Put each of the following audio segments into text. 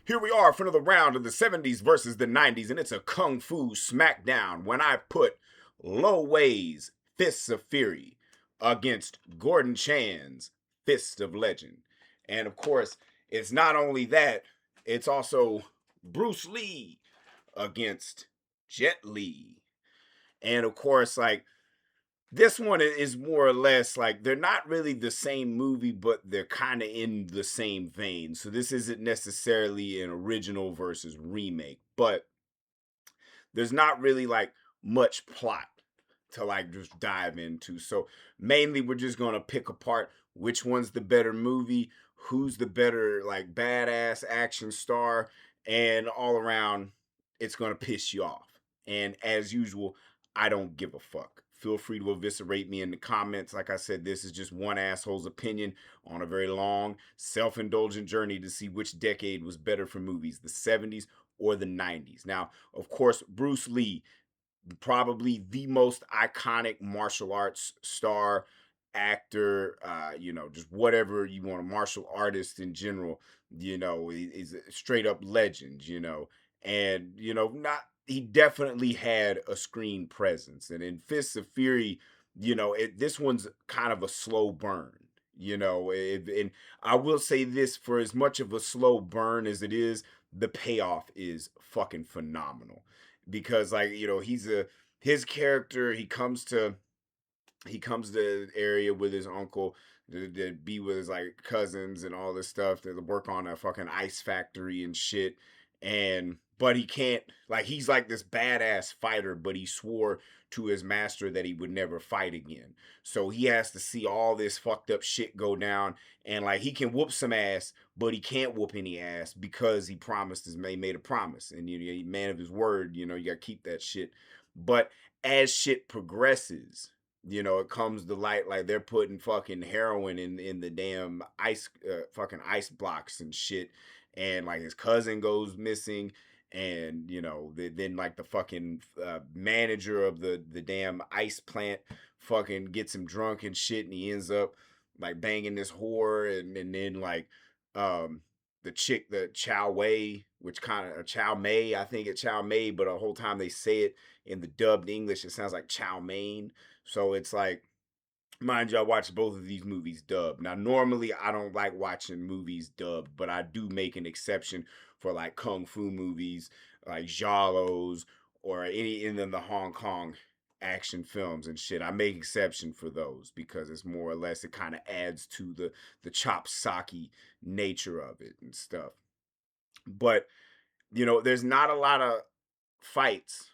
Here we are for another round of the 70s versus the 90s, and it's a kung fu smackdown when I put Lo Wei's Fists of Fury against Gordon Chan's Fist of Legend. And of course, it's not only that, it's also Bruce Lee against Jet Li. And of course, like, this one is more or less like they're not really the same movie, but they're kind of in the same vein. So this isn't necessarily an original versus remake, but there's not really like much plot to like just dive into. So mainly we're just gonna pick apart which one's the better movie, who's the better like badass action star, and all around it's gonna piss you off. And as usual, I don't give a fuck. Feel free to eviscerate me in the comments. Like I said, this is just one asshole's opinion on a very long, self indulgent journey to see which decade was better for movies, the 70s or the 90s. Now, of course, Bruce Lee, probably the most iconic martial arts star, actor, just whatever you want, a martial artist in general, is a straight up legend, and not he definitely had a screen presence. And in Fists of Fury, this one's kind of a slow burn. And I will say this: for as much of a slow burn as it is, the payoff is fucking phenomenal because like his character, he comes to the area with his uncle to be with his like cousins and all this stuff to work on a fucking ice factory and shit. And but he can't, like, he's like this badass fighter, but he swore to his master that he would never fight again. So he has to see all this fucked up shit go down, and like he can whoop some ass, but he can't whoop any ass because he made a promise, and man of his word, you gotta keep that shit. But as shit progresses, it comes to light like they're putting fucking heroin in the damn fucking ice blocks and shit, and like his cousin goes missing, and then like the fucking manager of the damn ice plant fucking gets him drunk and shit, and he ends up like banging this whore, and then like um the chick, the Chow Wei, which kind of Chow Mei, I think it's Chow Mei, but the whole time they say it in the dubbed English, it sounds like Chow Mein. So it's like, mind you, I watched both of these movies dubbed. Now, normally I don't like watching movies dubbed, but I do make an exception for like kung fu movies, like Jalos, or any in the Hong Kong action films and shit. I make exception for those because it's more or less, it kind of adds to the chop socky nature of it and stuff. But there's not a lot of fights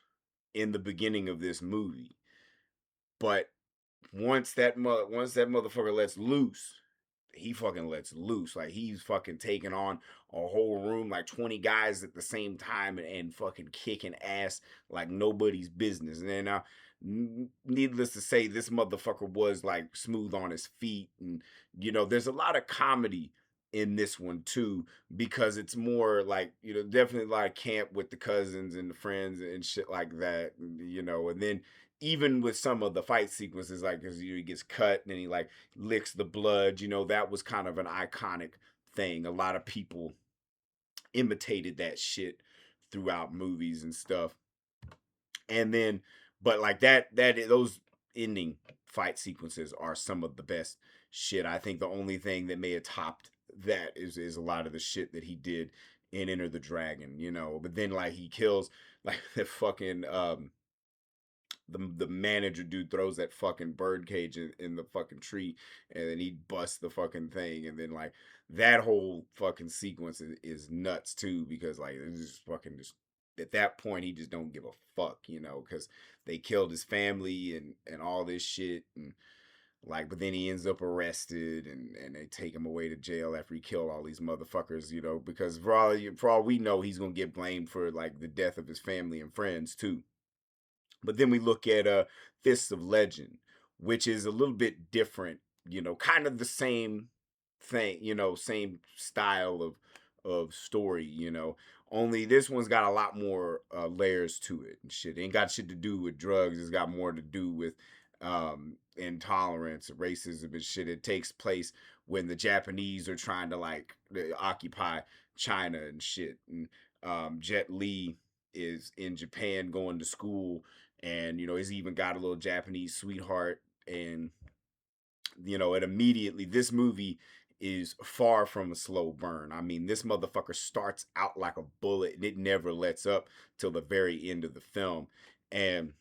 in the beginning of this movie, but once that motherfucker lets loose, he fucking lets loose. Like he's fucking taking on a whole room, like 20 guys at the same time, and fucking kicking ass like nobody's business. And then needless to say, this motherfucker was like smooth on his feet, and there's a lot of comedy in this one too, because it's more like, definitely a lot of camp with the cousins and the friends and shit like that, and then even with some of the fight sequences, like, because he gets cut and then he like licks the blood, that was kind of an iconic thing. A lot of people imitated that shit throughout movies and stuff. And then, but like those ending fight sequences are some of the best shit. I think the only thing that may have topped that is a lot of the shit that he did in Enter the Dragon, But then like he kills like the fucking the manager dude throws that fucking bird cage in the fucking tree, and then he busts the fucking thing, and then like that whole fucking sequence is nuts too, because like it's just fucking just at that point he just don't give a fuck, because they killed his family and all this shit, and like, but then he ends up arrested, and they take him away to jail after he killed all these motherfuckers, because for all we know, he's gonna get blamed for like the death of his family and friends too. But then we look at Fists of Legend, which is a little bit different, kind of the same thing, same style of story, Only this one's got a lot more layers to it and shit. It ain't got shit to do with drugs. It's got more to do with intolerance, racism, and shit. It takes place when the Japanese are trying to like occupy China and shit. And Jet Li is in Japan going to school, and he's even got a little Japanese sweetheart, and and immediately this movie is far from a slow burn. I mean, this motherfucker starts out like a bullet and it never lets up till the very end of the film. And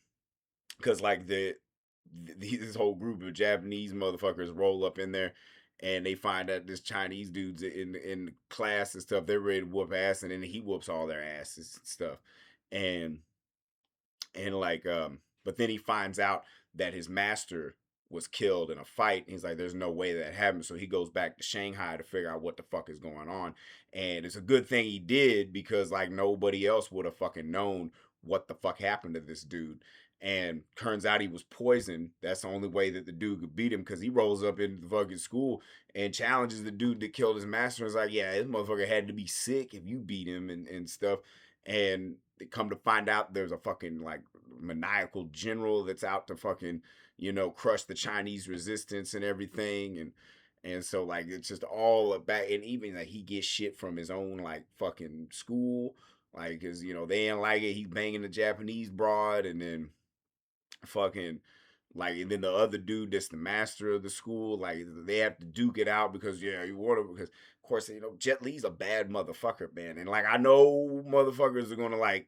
because like this whole group of Japanese motherfuckers roll up in there and they find out this Chinese dude's in class and stuff. They're ready to whoop ass, and then he whoops all their asses and stuff. And like but then he finds out that his master was killed in a fight. He's like, there's no way that happened. So he goes back to Shanghai to figure out what the fuck is going on. And it's a good thing he did, because like nobody else would have fucking known what the fuck happened to this dude. And turns out he was poisoned. That's the only way that the dude could beat him, because he rolls up into the fucking school and challenges the dude that killed his master. And is like, yeah, this motherfucker had to be sick if you beat him and stuff. And they come to find out there's a fucking like maniacal general that's out to fucking crush the Chinese resistance and everything. And so like it's just all about, and even like he gets shit from his own like fucking school, like because they ain't like it. He's banging the Japanese broad, and then fucking like, and then the other dude that's the master of the school, like they have to duke it out, because you want to, because of course Jet Li's a bad motherfucker, man. And like I know motherfuckers are gonna like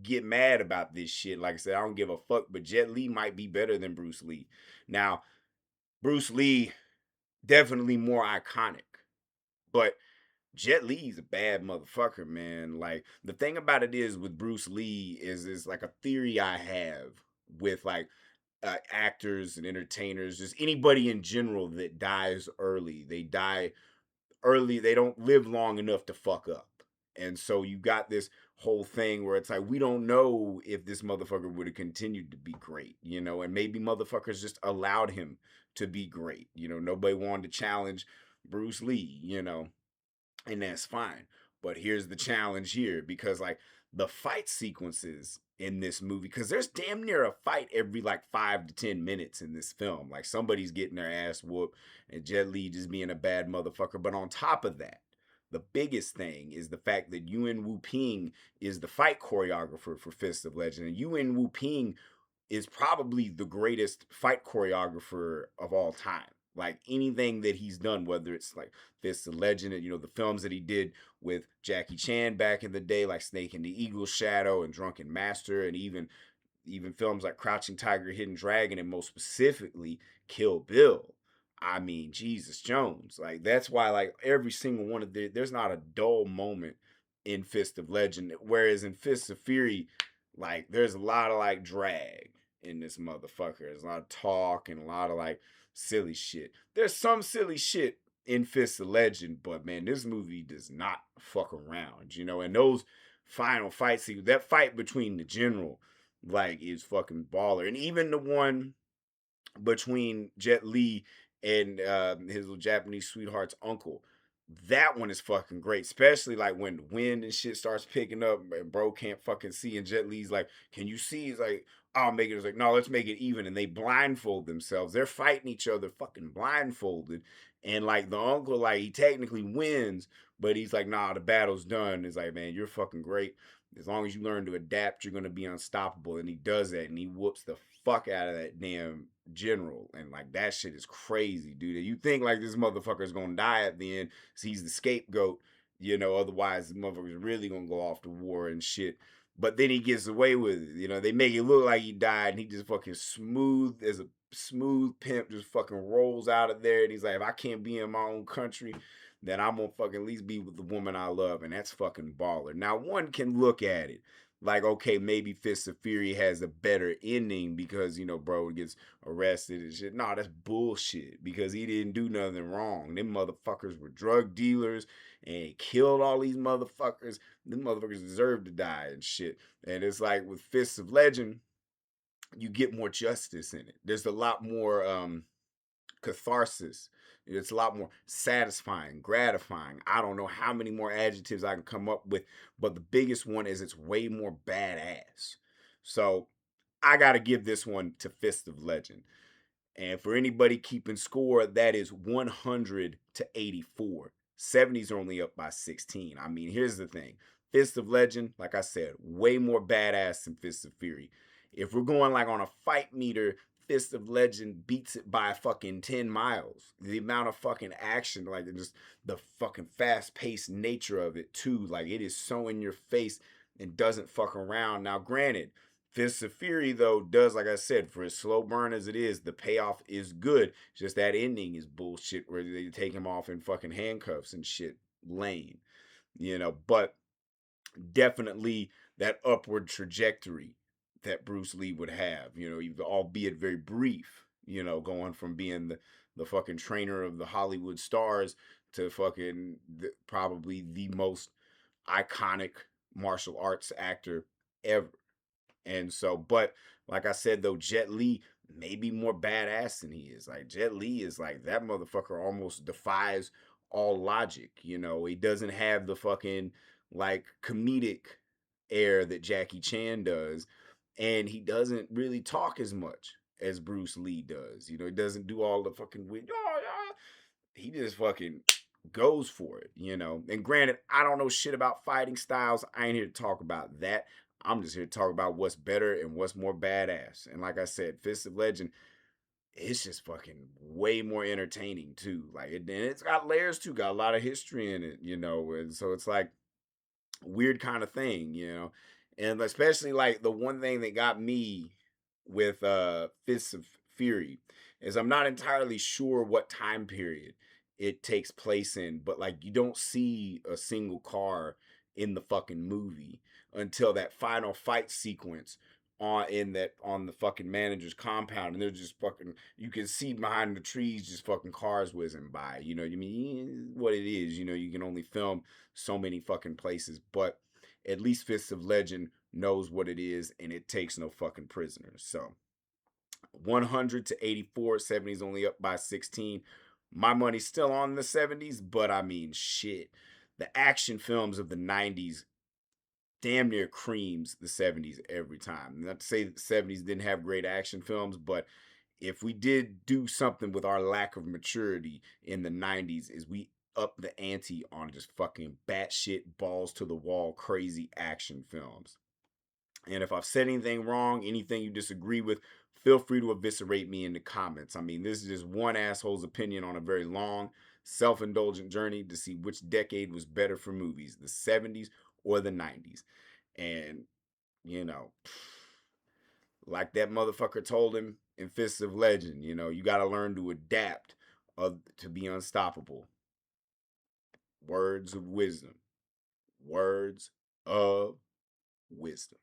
get mad about this shit. Like I said, I don't give a fuck, but Jet Li might be better than Bruce Lee. Now, Bruce Lee definitely more iconic, but Jet Li's a bad motherfucker, man. Like the thing about it is with Bruce Lee is like a theory I have with like actors and entertainers, just anybody in general that dies early. They die early. They don't live long enough to fuck up. And so you got this whole thing where it's like, we don't know if this motherfucker would have continued to be great, and maybe motherfuckers just allowed him to be great. Nobody wanted to challenge Bruce Lee, and that's fine. But here's the challenge here, because like the fight sequences in this movie, because there's damn near a fight every like 5 to 10 minutes in this film. Like somebody's getting their ass whooped, and Jet Li just being a bad motherfucker. But on top of that, the biggest thing is the fact that Yuen Wu Ping is the fight choreographer for Fist of Legend, and Yuen Wu Ping is probably the greatest fight choreographer of all time. Like anything that he's done, whether it's like Fist of Legend, and the films that he did with Jackie Chan back in the day, like Snake and the Eagle's Shadow and Drunken Master, and even films like Crouching Tiger, Hidden Dragon, and most specifically Kill Bill. I mean, Jesus Jones. Like that's why like every single one of there's not a dull moment in Fist of Legend. Whereas in Fist of Fury, like there's a lot of like drag in this motherfucker. There's a lot of talk and a lot of like silly shit. There's some silly shit in Fist of Legend, but man, this movie does not fuck around, and those final fight scenes, that fight between the general, like, is fucking baller. And even the one between Jet Li and his little Japanese sweetheart's uncle. That one is fucking great, especially like when the wind and shit starts picking up and bro can't fucking see, and Jet Li's like, "Can you see?" He's like, "I'll make it." It's like, "No, let's make it even." And they blindfold themselves. They're fighting each other, fucking blindfolded. And like the uncle, like he technically wins, but he's like, "Nah, the battle's done." It's like, "Man, you're fucking great. As long as you learn to adapt, you're gonna be unstoppable." And he does that, and he whoops the fuck out of that damn general. And like that shit is crazy, dude. You think like this motherfucker's gonna die at the end, so he's the scapegoat, otherwise the motherfucker's really gonna go off to war and shit. But then he gets away with it. They make it look like he died, and he just fucking smooth as a smooth pimp, just fucking rolls out of there. And he's like, if I can't be in my own country, then I'm gonna fucking at least be with the woman I love. And that's fucking baller. Now, one can look at it like, okay, maybe Fist of Fury has a better ending because, bro gets arrested and shit. Nah, that's bullshit, because he didn't do nothing wrong. Them motherfuckers were drug dealers and he killed all these motherfuckers. Them motherfuckers deserve to die and shit. And it's like with Fist of Legend, you get more justice in it. There's a lot more catharsis. It's a lot more satisfying, gratifying. I don't know how many more adjectives I can come up with, but the biggest one is it's way more badass. So I got to give this one to Fist of Legend. And for anybody keeping score, that is 100 to 84. 70s are only up by 16. I mean, here's the thing. Fist of Legend, like I said, way more badass than Fist of Fury. If we're going like on a fight meter, Fist of Legend beats it by fucking 10 miles. The amount of fucking action, like just the fucking fast paced nature of it, too. Like it is so in your face and doesn't fuck around. Now, granted, Fist of Fury, though, does, like I said, for as slow burn as it is, the payoff is good. Just that ending is bullshit where they take him off in fucking handcuffs and shit. Lame. But definitely that upward trajectory that Bruce Lee would have, albeit very brief, going from being the fucking trainer of the Hollywood stars to fucking probably the most iconic martial arts actor ever. And so, but like I said, though, Jet Li may be more badass than he is. Like, Jet Li is like, that motherfucker almost defies all logic. He doesn't have the fucking like comedic air that Jackie Chan does. And he doesn't really talk as much as Bruce Lee does. He doesn't do all the fucking weird, he just fucking goes for it. And granted, I don't know shit about fighting styles. I ain't here to talk about that. I'm just here to talk about what's better and what's more badass. And like I said, Fist of Legend, it's just fucking way more entertaining too. Like and it's got layers too, got a lot of history in it, and so it's like weird kind of thing. And especially like the one thing that got me with Fists of Fury is I'm not entirely sure what time period it takes place in, but like you don't see a single car in the fucking movie until that final fight sequence on the fucking manager's compound, and they're just fucking, you can see behind the trees just fucking cars whizzing by. You know what I mean? What it is, you can only film so many fucking places, but at least Fist of Legend knows what it is, and it takes no fucking prisoners. So 100 to 84, 70's only up by 16. My money's still on the 70s, but I mean, shit. The action films of the 90s damn near creams the 70s every time. Not to say that the 70s didn't have great action films, but if we did do something with our lack of maturity in the 90s, is we up the ante on just fucking batshit balls to the wall crazy action films. And if I've said anything wrong, anything you disagree with, feel free to eviscerate me in the comments. I mean, this is just one asshole's opinion on a very long, self-indulgent journey to see which decade was better for movies, the 70s or the 90s. And, you know, like that motherfucker told him in Fists of Legend, you got to learn to adapt to be unstoppable. Words of wisdom. Words of wisdom.